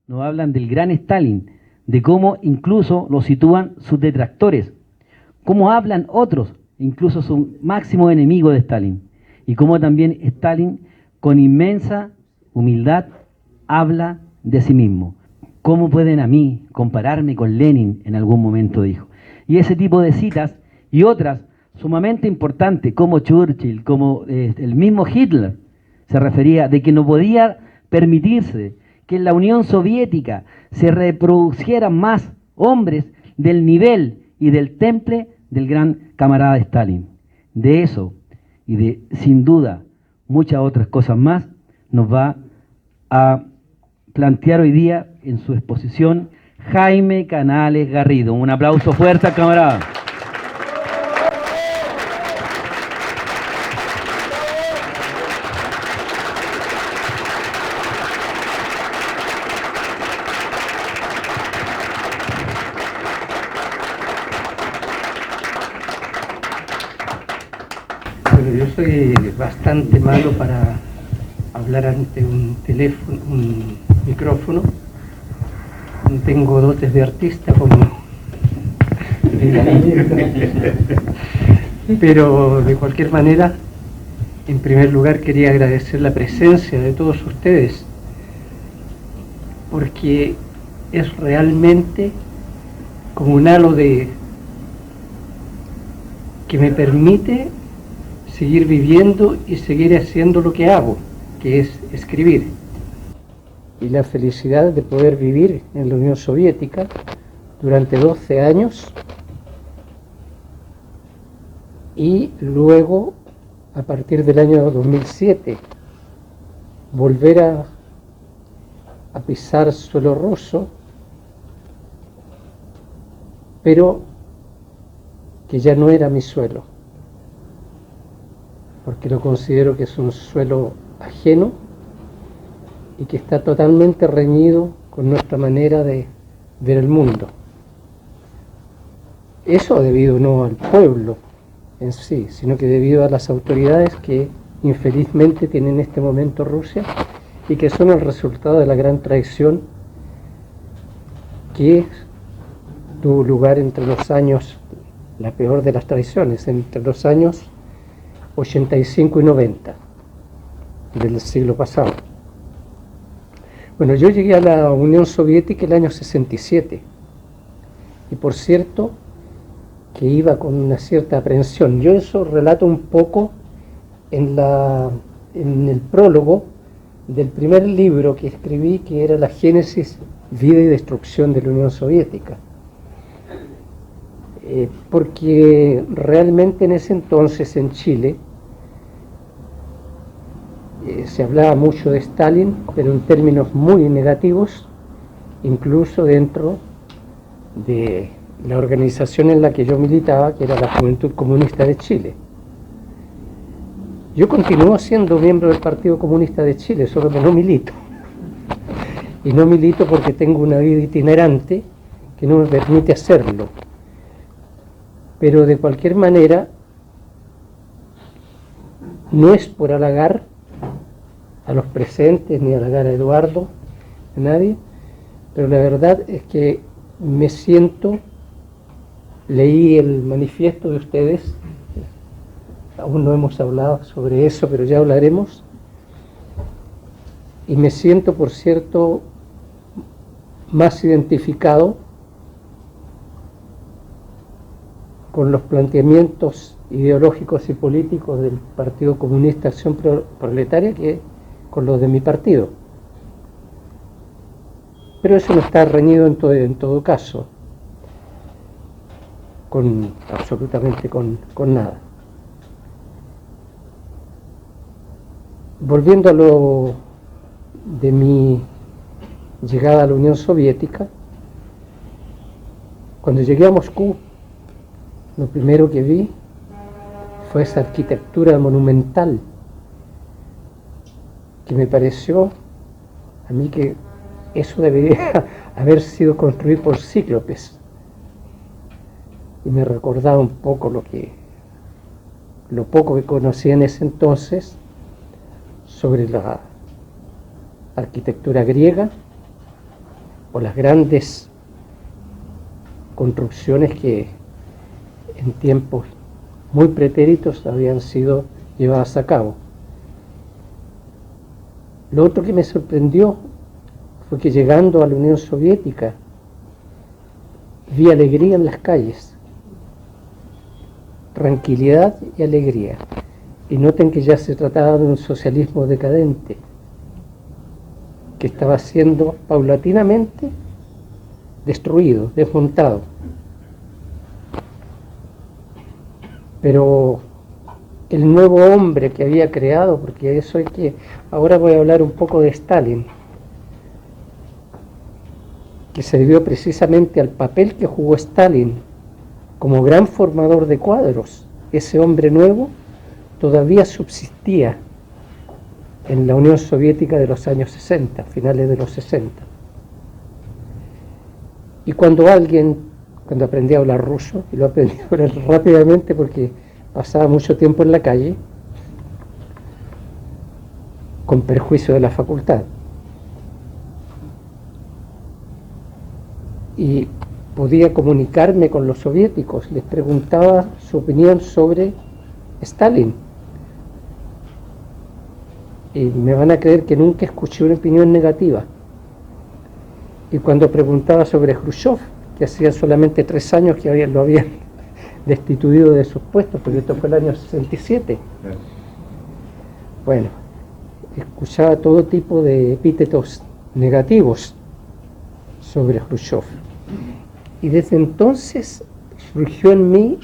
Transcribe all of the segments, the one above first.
nos hablan del gran Stalin, de cómo incluso lo sitúan sus detractores, cómo hablan otros, incluso su máximo enemigo de Stalin, y cómo también Stalin, con inmensa humildad, habla de sí mismo. ¿Cómo pueden a mí compararme con Lenin? En algún momento dijo. Y ese tipo de citas y otras sumamente importantes, como Churchill, como el mismo Hitler, se refería de que no podía permitirse que en la Unión Soviética se reproducieran más hombres del nivel y del temple del gran camarada Stalin. De eso y de, sin duda, muchas otras cosas más, nos va a plantear hoy día en su exposición Jaime Canales Garrido. Un aplauso fuerte al camarada. Bueno, yo soy bastante malo para hablar ante un teléfono, un micrófono. No tengo dotes de artista como pero de cualquier manera, en primer lugar quería agradecer la presencia de todos ustedes, porque es realmente como un halo de que me permite seguir viviendo y seguir haciendo lo que hago, que es escribir. Y la felicidad de poder vivir en la Unión Soviética durante 12 años y luego, a partir del año 2007, volver a pisar suelo ruso, pero que ya no era mi suelo, porque lo considero que es un suelo ajeno y que está totalmente reñido con nuestra manera de ver el mundo. Eso debido no al pueblo en sí, sino que debido a las autoridades que infelizmente tiene en este momento Rusia y que son el resultado de la gran traición que tuvo lugar entre los años, la peor de las traiciones, entre los años 85 y 90 del siglo pasado. Bueno, yo llegué a la Unión Soviética el año 67 y por cierto que iba con una cierta aprensión. Yo eso relato un poco en el prólogo del primer libro que escribí, que era La Génesis, Vida y Destrucción de la Unión Soviética. Porque realmente en ese entonces en Chile se hablaba mucho de Stalin, pero en términos muy negativos, incluso dentro de la organización en la que yo militaba, que era la Juventud Comunista de Chile. Yo continúo siendo miembro del Partido Comunista de Chile, solo que no milito. Y no milito porque tengo una vida itinerante que no me permite hacerlo. Pero de cualquier manera, no es por halagar a los presentes, ni halagar a Eduardo, a nadie, pero la verdad es que me siento, leí el manifiesto de ustedes, aún no hemos hablado sobre eso, pero ya hablaremos, y me siento, por cierto, más identificado con los planteamientos ideológicos y políticos del Partido Comunista Acción Proletaria que con los de mi partido. Pero eso no está reñido en todo caso, absolutamente con nada. Volviendo a lo de mi llegada a la Unión Soviética, cuando llegué a Moscú, lo primero que vi fue esa arquitectura monumental que me pareció a mí que eso debería haber sido construido por cíclopes. Y me recordaba un poco lo poco que conocía en ese entonces sobre la arquitectura griega o las grandes construcciones que en tiempos muy pretéritos habían sido llevadas a cabo. Lo otro que me sorprendió fue que llegando a la Unión Soviética vi alegría en las calles, tranquilidad y alegría. Y noten que ya se trataba de un socialismo decadente, que estaba siendo paulatinamente destruido, desmontado. Pero el nuevo hombre que había creado, porque eso es que ahora voy a hablar un poco de Stalin, que se debió precisamente al papel que jugó Stalin como gran formador de cuadros. Ese hombre nuevo todavía subsistía en la Unión Soviética de los años 60, finales de los 60. Y cuando aprendí a hablar ruso, y lo aprendí a hablar rápidamente porque pasaba mucho tiempo en la calle, con perjuicio de la facultad. Y podía comunicarme con los soviéticos, les preguntaba su opinión sobre Stalin. Y me van a creer que nunca escuché una opinión negativa. Y cuando preguntaba sobre Khrushchev, que hacía solamente 3 años que lo habían destituido de sus puestos, porque esto fue el año 67. Bueno, escuchaba todo tipo de epítetos negativos sobre Khrushchev. Y desde entonces surgió en mí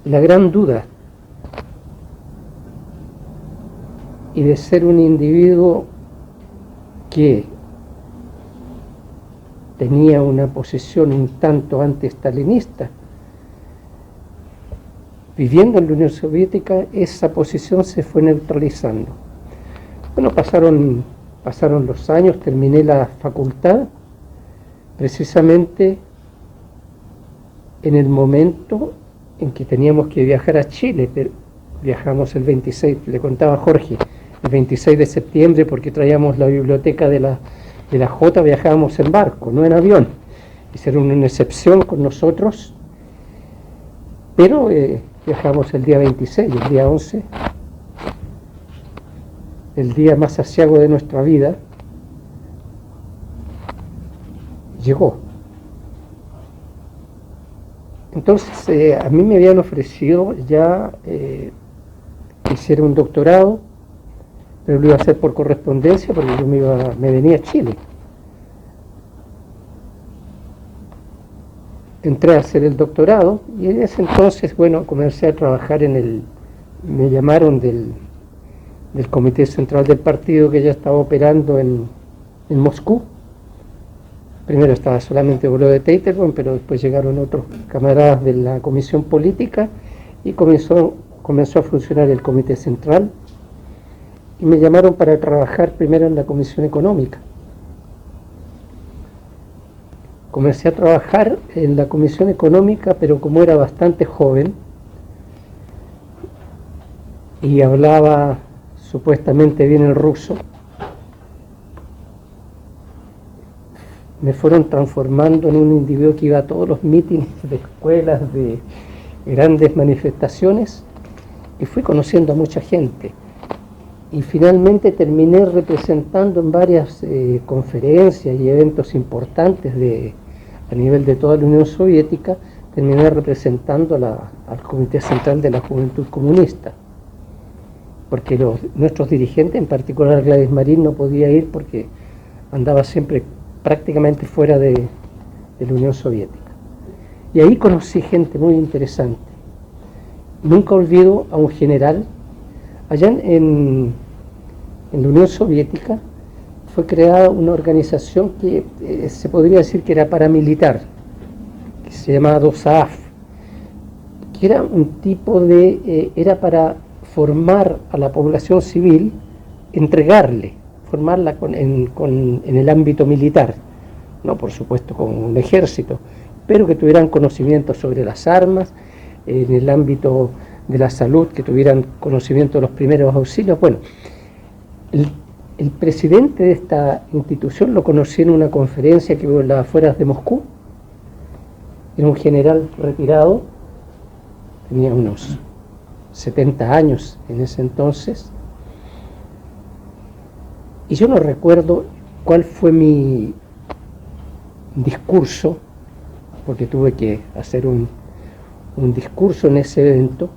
la gran duda, y de ser un individuo que tenía una posición un tanto anti-stalinista, viviendo en la Unión Soviética, esa posición se fue neutralizando. Bueno, pasaron los años, terminé la facultad, precisamente en el momento en que teníamos que viajar a Chile, pero viajamos el 26, le contaba a Jorge, el 26 de septiembre, porque traíamos la biblioteca de la Jota, viajábamos en barco, no en avión. Hicieron una excepción con nosotros, pero viajamos el día 26, el día 11, el día más aciago de nuestra vida, llegó. Entonces a mí me habían ofrecido ya que hiciera un doctorado, pero lo iba a hacer por correspondencia porque yo me venía a Chile. Entré a hacer el doctorado y en ese entonces, bueno, comencé a trabajar me llamaron del Comité Central del Partido, que ya estaba operando en Moscú. Primero estaba solamente Bolo de Teitelbaum, pero después llegaron otros camaradas de la Comisión Política y comenzó a funcionar el Comité Central. Y me llamaron para trabajar primero en la Comisión Económica. Comencé a trabajar en la Comisión Económica, pero como era bastante joven y hablaba supuestamente bien el ruso, me fueron transformando en un individuo que iba a todos los mítines de escuelas, de grandes manifestaciones, y fui conociendo a mucha gente. Y finalmente terminé representando en varias conferencias y eventos importantes a nivel de toda la Unión Soviética, terminé representando al Comité Central de la Juventud Comunista, porque nuestros dirigentes, en particular Gladys Marín, no podía ir porque andaba siempre prácticamente fuera de la Unión Soviética. Y ahí conocí gente muy interesante. Nunca olvido a un general. Allá en la Unión Soviética fue creada una organización que se podría decir que era paramilitar, que se llamaba DOSAAF, que era un tipo era para formar a la población civil, formarla en el ámbito militar, no por supuesto con un ejército, pero que tuvieran conocimiento sobre las armas, en el ámbito de la salud, que tuvieran conocimiento de los primeros auxilios. Bueno, El presidente de esta institución lo conocí en una conferencia que hubo en las afueras de Moscú. Era un general retirado, tenía unos 70 años en ese entonces, y yo no recuerdo cuál fue mi discurso, porque tuve que hacer un discurso en ese evento,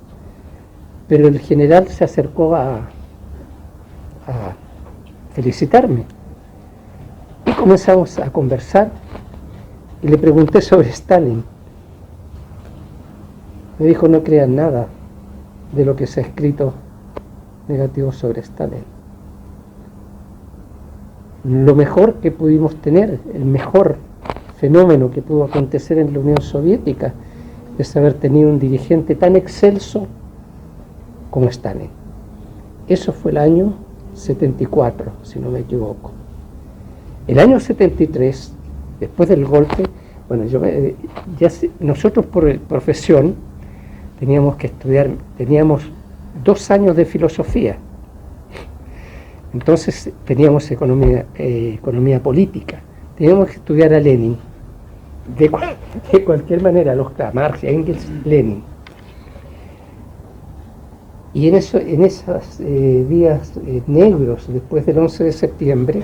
pero el general se acercó a felicitarme y comenzamos a conversar y le pregunté sobre Stalin. Me dijo: no crean nada de lo que se ha escrito negativo sobre Stalin. Lo mejor que pudimos tener, el mejor fenómeno que pudo acontecer en la Unión Soviética, es haber tenido un dirigente tan excelso como Stalin. Eso fue el año 74, si no me equivoco. El año 73, después del golpe, bueno, nosotros por profesión teníamos que estudiar, teníamos 2 años de filosofía. Entonces teníamos economía política, teníamos que estudiar a Lenin, de cualquier manera, Marx, Engels, Lenin. Y en esos días negros, después del 11 de septiembre,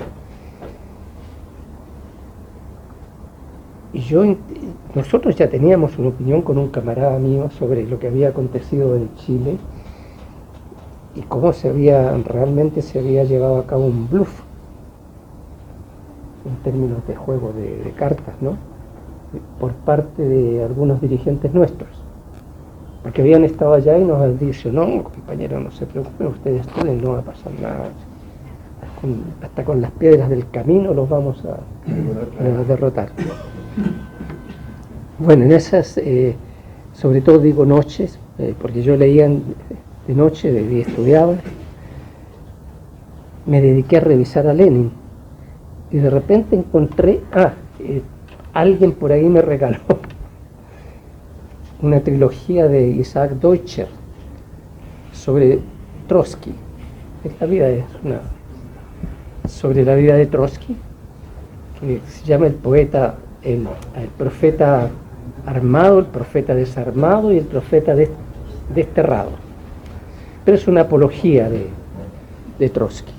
nosotros ya teníamos una opinión con un camarada mío sobre lo que había acontecido en Chile, y cómo realmente se había llevado a cabo un bluff en términos de juego de cartas, ¿no? Por parte de algunos dirigentes nuestros, porque habían estado allá y nos han dicho: no, compañero, no se preocupen, ustedes estudien, no va a pasar nada, hasta con las piedras del camino los vamos a derrotar. Bueno, en esas, sobre todo digo noches, porque yo leía de noche, de día estudiaba, me dediqué a revisar a Lenin, y de repente encontré, alguien por ahí me regaló una trilogía de Isaac Deutscher sobre Trotsky. Sobre la vida de Trotsky, que se llama el poeta, el profeta armado, el profeta desarmado y el profeta desterrado. Pero es una apología de Trotsky.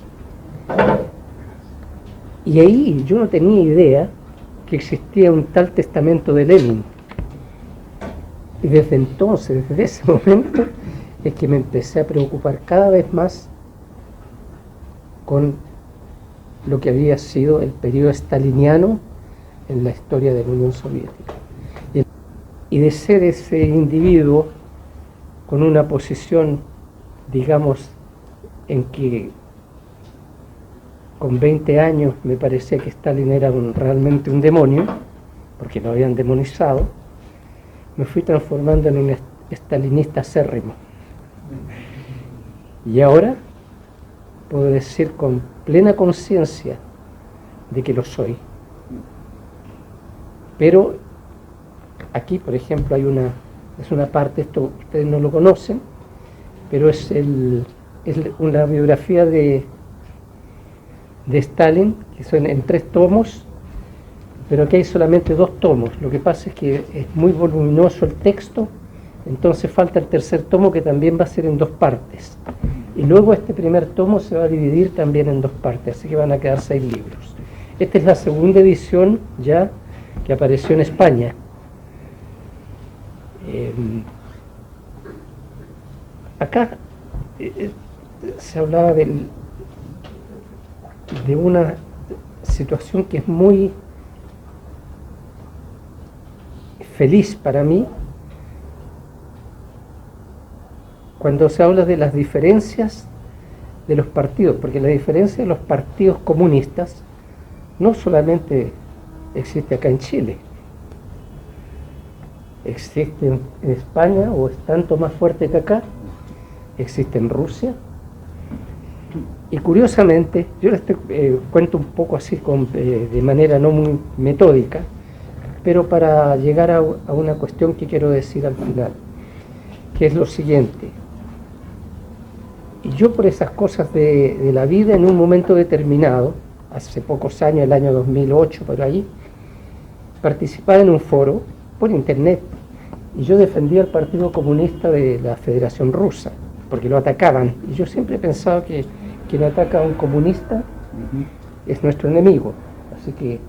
Y ahí yo no tenía idea que existía un tal testamento de Lenin. Y desde entonces, desde ese momento, es que me empecé a preocupar cada vez más con lo que había sido el periodo staliniano en la historia de la Unión Soviética. Y de ser ese individuo con una posición, digamos, en que con 20 años me parecía que Stalin era realmente un demonio, porque lo habían demonizado, me fui transformando en un stalinista acérrimo. Y ahora puedo decir con plena conciencia de que lo soy. Pero aquí, por ejemplo, es una parte, esto ustedes no lo conocen, pero es una biografía de Stalin, que son en 3 tomos, pero aquí hay solamente 2 tomos. Lo que pasa es que es muy voluminoso el texto, entonces falta el tercer tomo, que también va a ser en 2 partes. Y luego este primer tomo se va a dividir también en 2 partes, así que van a quedar 6 libros. Esta es la segunda edición ya que apareció en España. Acá se hablaba de una situación que es muy feliz para mí, cuando se habla de las diferencias de los partidos, porque la diferencia de los partidos comunistas no solamente existe acá en Chile, existe en España, o es tanto más fuerte que acá, existe en Rusia. Y curiosamente, yo les cuento un poco así de manera no muy metódica, pero para llegar a una cuestión que quiero decir al final, que es lo siguiente. Y yo por esas cosas de la vida, en un momento determinado, hace pocos años, el año 2008 por ahí, participaba en un foro por internet y yo defendía al Partido Comunista de la Federación Rusa, porque lo atacaban. Y yo siempre he pensado que quien ataca a un comunista es nuestro enemigo. Así que,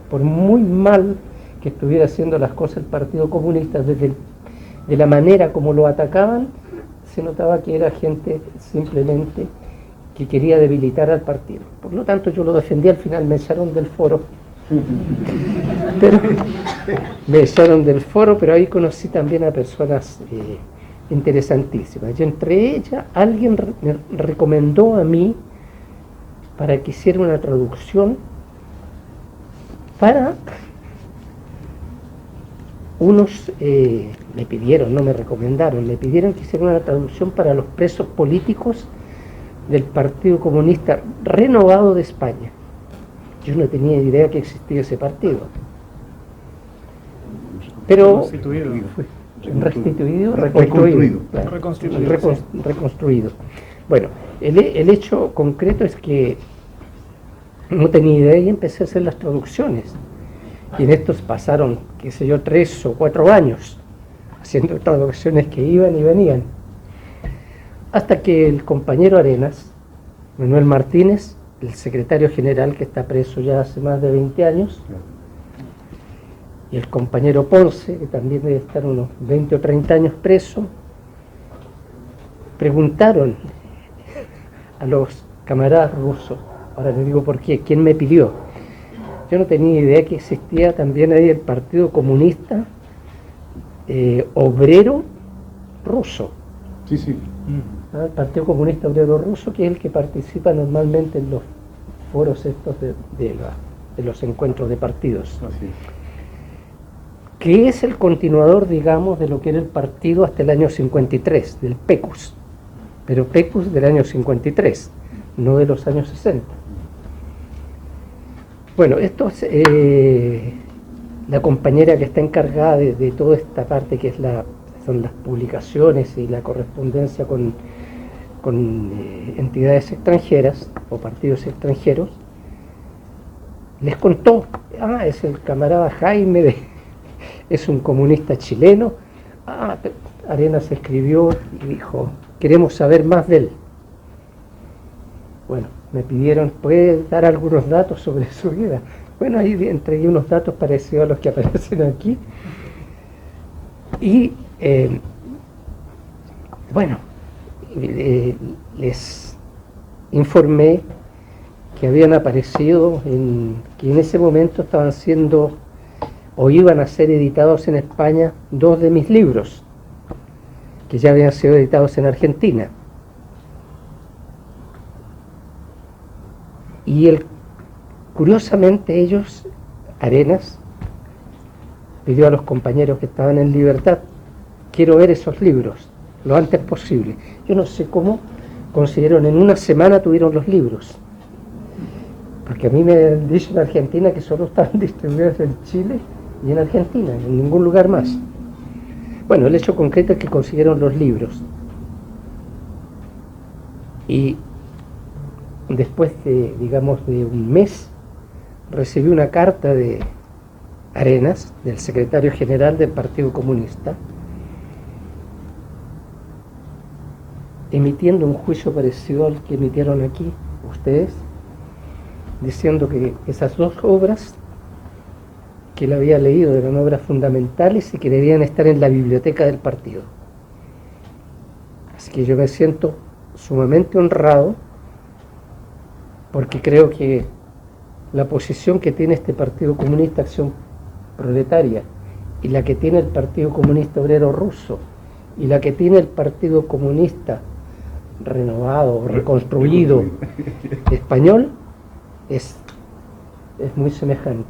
por muy mal que estuviera haciendo las cosas el Partido Comunista, de la manera como lo atacaban, se notaba que era gente simplemente que quería debilitar al partido. Por lo tanto, yo lo defendí. Al final me echaron del foro. Pero ahí conocí también a personas interesantísimas. Y entre ellas, alguien me recomendó a mí para que hiciera una traducción para unos, me pidieron, no me recomendaron, me pidieron que hiciera una traducción para los presos políticos del Partido Comunista Renovado de España. Yo no tenía idea que existía ese partido. Pero reconstruido. Bueno, el hecho concreto es que no tenía idea y empecé a hacer las traducciones. Y en estos pasaron, qué sé yo, 3 o 4 años haciendo traducciones que iban y venían. Hasta que el compañero Arenas, Manuel Martínez, el secretario general que está preso ya hace más de 20 años, y el compañero Ponce, que también debe estar unos 20 o 30 años preso, preguntaron a los camaradas rusos, ahora les digo por qué, ¿quién me pidió? Yo no tenía idea que existía también ahí el Partido Comunista Obrero Ruso. Sí, sí. El Partido Comunista Obrero Ruso, que es el que participa normalmente en los foros estos de los encuentros de partidos. Así es. Que es el continuador, digamos, de lo que era el partido hasta el año 53, del PECUS. Pero PECUS del año 53, no de los años 60. Bueno, esto es la compañera que está encargada de toda esta parte que es son las publicaciones y la correspondencia con entidades extranjeras o partidos extranjeros. Les contó, es el camarada Jaime, es un comunista chileno. Arenas escribió y dijo, queremos saber más de él. Bueno, me pidieron, ¿puede dar algunos datos sobre su vida? Bueno, ahí entregué unos datos parecidos a los que aparecen aquí. Y, les informé que habían aparecido, que en ese momento estaban siendo o iban a ser editados en España 2 de mis libros, que ya habían sido editados en Argentina. Y curiosamente ellos, Arenas, pidió a los compañeros que estaban en libertad, quiero ver esos libros lo antes posible. Yo no sé cómo consiguieron, en una semana tuvieron los libros, porque a mí me han dicho en Argentina que solo estaban distribuidos en Chile y en Argentina, en ningún lugar más. Bueno, el hecho concreto es que consiguieron los libros. Y después de un mes, recibí una carta de Arenas, del secretario general del Partido Comunista, emitiendo un juicio parecido al que emitieron aquí ustedes, diciendo que esas 2 obras que él había leído eran obras fundamentales y que debían estar en la biblioteca del partido. Así que yo me siento sumamente honrado, porque creo que la posición que tiene este Partido Comunista Acción Proletaria y la que tiene el Partido Comunista Obrero Ruso y la que tiene el Partido Comunista Renovado, reconstruido español es muy semejante.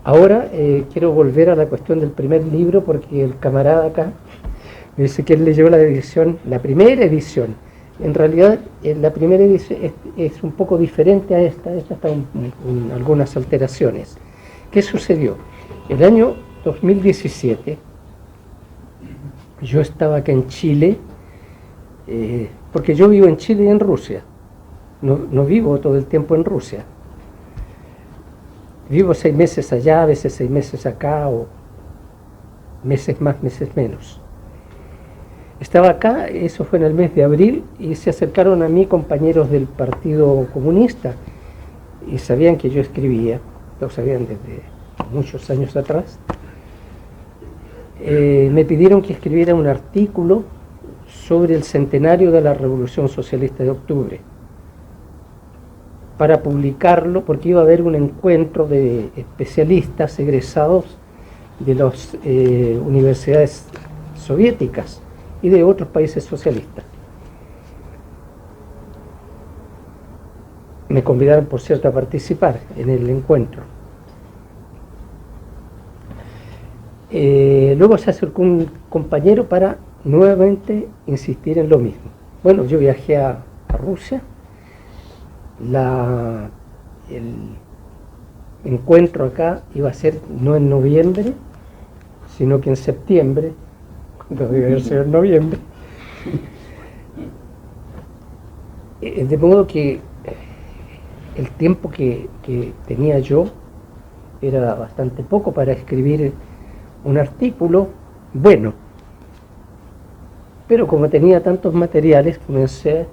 Ahora quiero volver a la cuestión del primer libro, porque el camarada acá me dice que él leyó la primera edición. En realidad, la primera edición es un poco diferente a esta está con algunas alteraciones. ¿Qué sucedió? El año 2017, yo estaba acá en Chile porque yo vivo en Chile y en Rusia, no vivo todo el tiempo en Rusia. Vivo 6 meses allá, a veces 6 meses acá, o meses más, meses menos. Estaba acá, eso fue en el mes de abril, y se acercaron a mí compañeros del Partido Comunista, y sabían que yo escribía, lo sabían desde muchos años atrás. Me pidieron que escribiera un artículo sobre el centenario de la Revolución Socialista de Octubre, para publicarlo, porque iba a haber un encuentro de especialistas egresados de las universidades soviéticas y de otros países socialistas. Me convidaron, por cierto, a participar en el encuentro. Luego se acercó un compañero para nuevamente insistir en lo mismo. Bueno, yo viajé a Rusia. El encuentro acá iba a ser no en noviembre, sino que en septiembre, cuando debe haber sido en noviembre. De modo que el tiempo que tenía yo era bastante poco para escribir un artículo bueno. Pero como tenía tantos materiales, comencé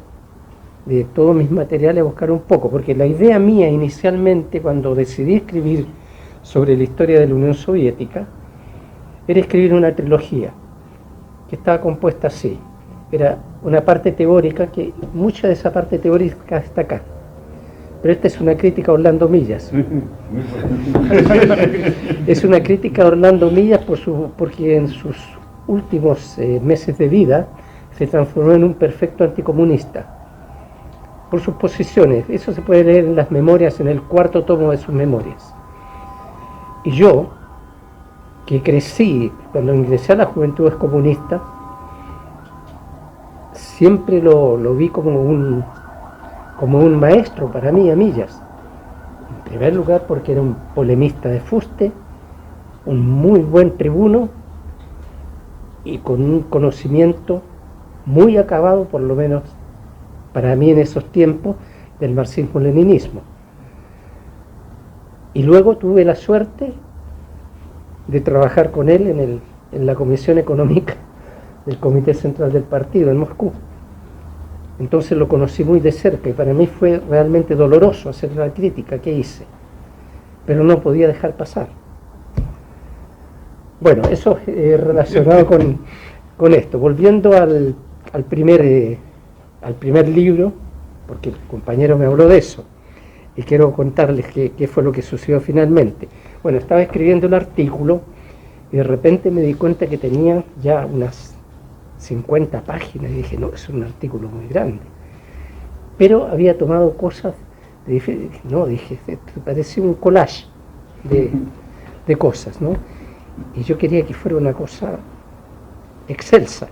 de todos mis materiales a buscar un poco, porque la idea mía inicialmente, cuando decidí escribir sobre la historia de la Unión Soviética, era escribir una trilogía que estaba compuesta así. Era una parte teórica, que mucha de esa parte teórica está acá, pero esta es una crítica a Orlando Millas. Es una crítica a Orlando Millas porque en sus últimos meses de vida se transformó en un perfecto anticomunista por sus posiciones. Eso se puede leer en las memorias, en el 4º tomo de sus memorias. Y yo, que crecí cuando ingresé a las Juventudes Comunistas, siempre lo vi como un maestro para mí, a Millas. En primer lugar porque era un polemista de fuste, un muy buen tribuno y con un conocimiento muy acabado, por lo menos para mí en esos tiempos, del marxismo-leninismo. Y luego tuve la suerte de trabajar con él en la Comisión Económica del Comité Central del Partido en Moscú. Entonces lo conocí muy de cerca y para mí fue realmente doloroso hacer la crítica que hice, pero no podía dejar pasar. Bueno, eso relacionado con esto. Volviendo al primer libro, porque el compañero me habló de eso, y quiero contarles qué fue lo que sucedió finalmente. Bueno, estaba escribiendo un artículo y de repente me di cuenta que tenía ya unas 50 páginas y dije, no, es un artículo muy grande. Pero había tomado cosas, dije, parecía un collage de cosas, ¿no? Y yo quería que fuera una cosa excelsa,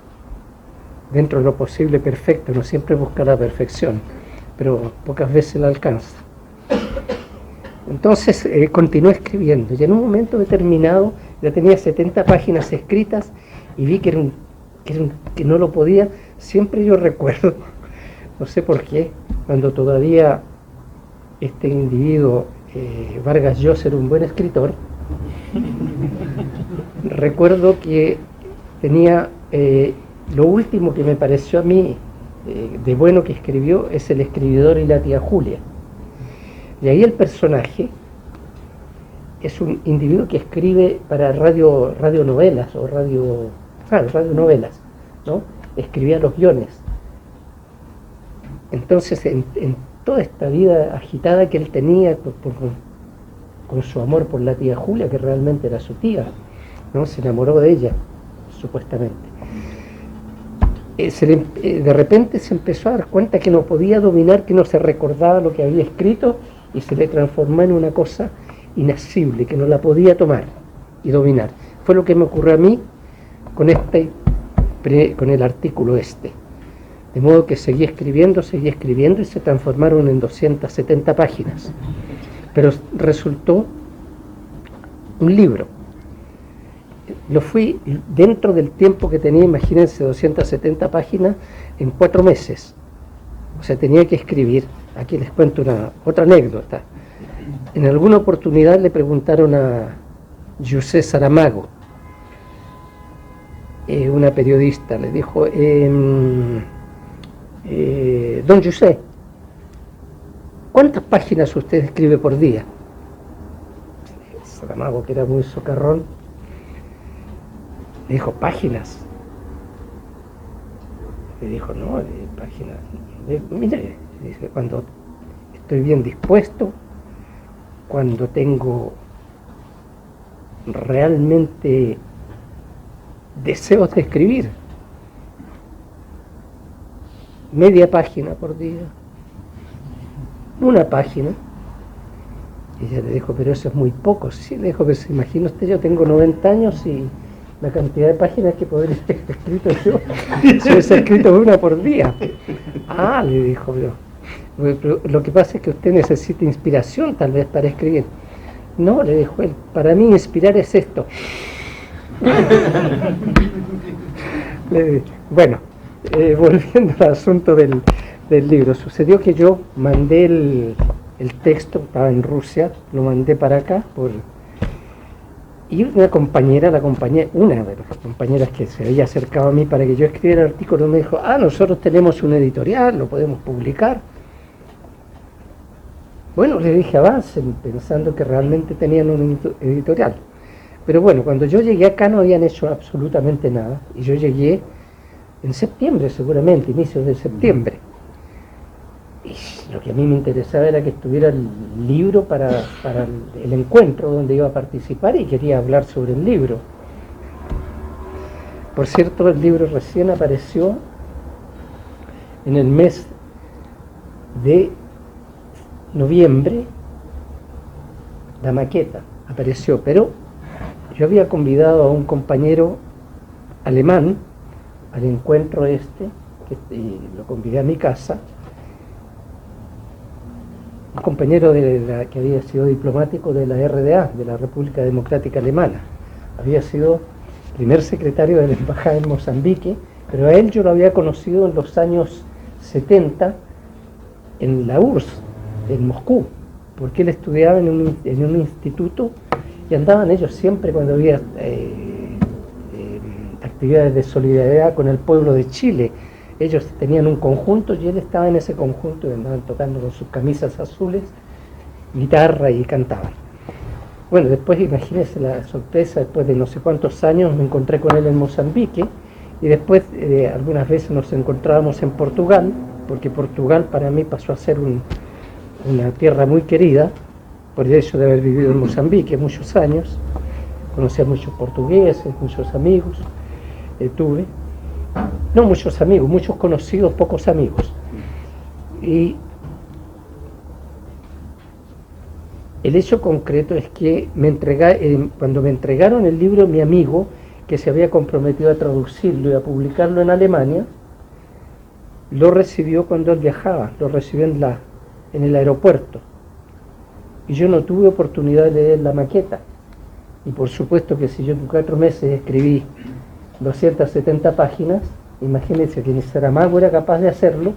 dentro de lo posible perfecta. No siempre busca la perfección, pero pocas veces la alcanza. Entonces continué escribiendo y en un momento determinado ya tenía 70 páginas escritas y vi que no lo podía. Siempre yo recuerdo, no sé por qué, cuando todavía este individuo, Vargas Llosa, era un buen escritor, recuerdo que tenía lo último que me pareció a mí de bueno que escribió es El escribidor y la tía Julia. Y ahí el personaje es un individuo que escribe para radionovelas, radionovelas, ¿no? Escribía los guiones. Entonces, en toda esta vida agitada que él tenía con su amor por la tía Julia, que realmente era su tía, ¿no? Se enamoró de ella, supuestamente. De repente se empezó a dar cuenta que no podía dominar, que no se recordaba lo que había escrito, y se le transformó en una cosa inasible, que no la podía tomar y dominar. Fue lo que me ocurrió a mí con el artículo este. De modo que seguí escribiendo y se transformaron en 270 páginas. Pero resultó un libro. Lo fui dentro del tiempo que tenía, imagínense, 270 páginas en 4 meses. O sea, tenía que escribir. Aquí les cuento otra anécdota. En alguna oportunidad le preguntaron a José Saramago, una periodista, le dijo, don José, ¿cuántas páginas usted escribe por día? Saramago, que era muy socarrón, le dijo, ¿páginas? Le dijo, no, páginas. Mire, dice, cuando estoy bien dispuesto, cuando tengo realmente deseos de escribir, media página por día, una página. Y ella le dijo, pero eso es muy poco. Sí, le dijo, pero se imagina usted, yo tengo 90 años y la cantidad de páginas que podría haber escrito yo, si hubiese escrito una por día. Ah, le dijo, pero lo que pasa es que usted necesita inspiración tal vez para escribir. No, le dijo él, para mí inspirar es esto. Bueno, volviendo al asunto del libro, sucedió que yo mandé el texto, estaba en Rusia, lo mandé para acá, y una compañera, una de las compañeras que se había acercado a mí para que yo escribiera el artículo, me dijo, nosotros tenemos un editorial, lo podemos publicar. Bueno, le dije, avancen, pensando que realmente tenían un editorial. Pero bueno, cuando yo llegué acá no habían hecho absolutamente nada, y yo llegué en septiembre seguramente, inicios de septiembre. Y lo que a mí me interesaba era que estuviera el libro para el encuentro donde iba a participar, y quería hablar sobre el libro. Por cierto, el libro recién apareció en el mes de noviembre, la maqueta apareció, pero yo había convidado a un compañero alemán al encuentro y lo convidé a mi casa, un compañero que había sido diplomático de la RDA, de la República Democrática Alemana, había sido primer secretario de la Embajada en Mozambique, pero a él yo lo había conocido en los años 70 en la URSS, en Moscú, porque él estudiaba en un instituto y andaban ellos siempre cuando había actividades de solidaridad con el pueblo de Chile. Ellos tenían un conjunto y él estaba en ese conjunto y andaban tocando con sus camisas azules, guitarra y cantaban. Bueno, después imagínense la sorpresa, después de no sé cuántos años me encontré con él en Mozambique, y después algunas veces nos encontrábamos en Portugal, porque Portugal para mí pasó a ser una tierra muy querida, por el hecho de haber vivido en Mozambique muchos años. Conocí a muchos portugueses, muchos amigos, tuve. No muchos amigos, muchos conocidos, pocos amigos. Y el hecho concreto es que cuando me entregaron el libro, mi amigo, que se había comprometido a traducirlo y a publicarlo en Alemania, lo recibió cuando él viajaba, lo recibió en el aeropuerto. Y yo no tuve oportunidad de leer la maqueta. Y por supuesto que si yo en 4 meses escribí 270 páginas, imagínense que ni Saramago era capaz de hacerlo.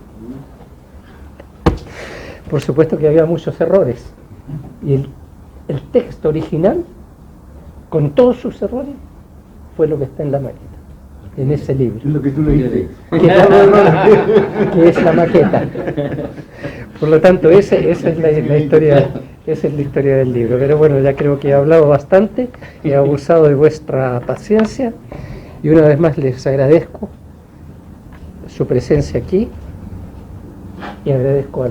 Por supuesto que había muchos errores. Y el texto original, con todos sus errores, fue lo que está en la maqueta, en ese libro. Lo que tú leíste. Que es la maqueta. Por lo tanto, esa es la historia. Esa es la historia del libro. Pero bueno, ya creo que he hablado bastante, he abusado de vuestra paciencia, y una vez más les agradezco su presencia aquí y agradezco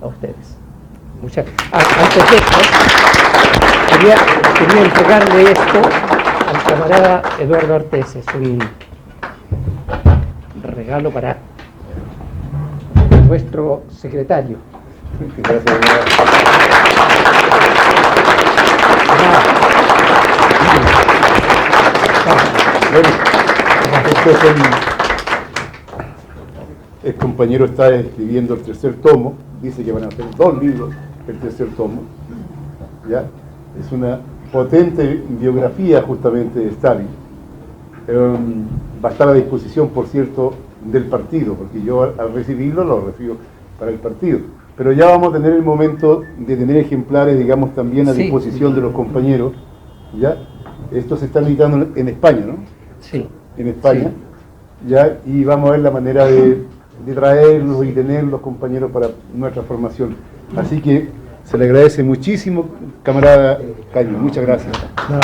a ustedes. Muchas gracias. Antes de esto, quería entregarle esto al camarada Eduardo Artés. Es un regalo para nuestro secretario. Gracias. Bueno, el compañero está escribiendo el 3er tomo, dice que van a hacer 2 libros el 3er tomo, ¿ya? Es una potente biografía justamente de Stalin. Va a estar a disposición, por cierto, del partido, porque yo al recibirlo lo recibo para el partido. Pero ya vamos a tener el momento de tener ejemplares, digamos, también a Sí. disposición de los compañeros. ¿Ya? Esto se está editando en España, ¿no? Sí. En España. ¿Ya? Y vamos a ver la manera de traerlos y tener los compañeros para nuestra formación. Así que se le agradece muchísimo, camarada Caño. Muchas gracias. No.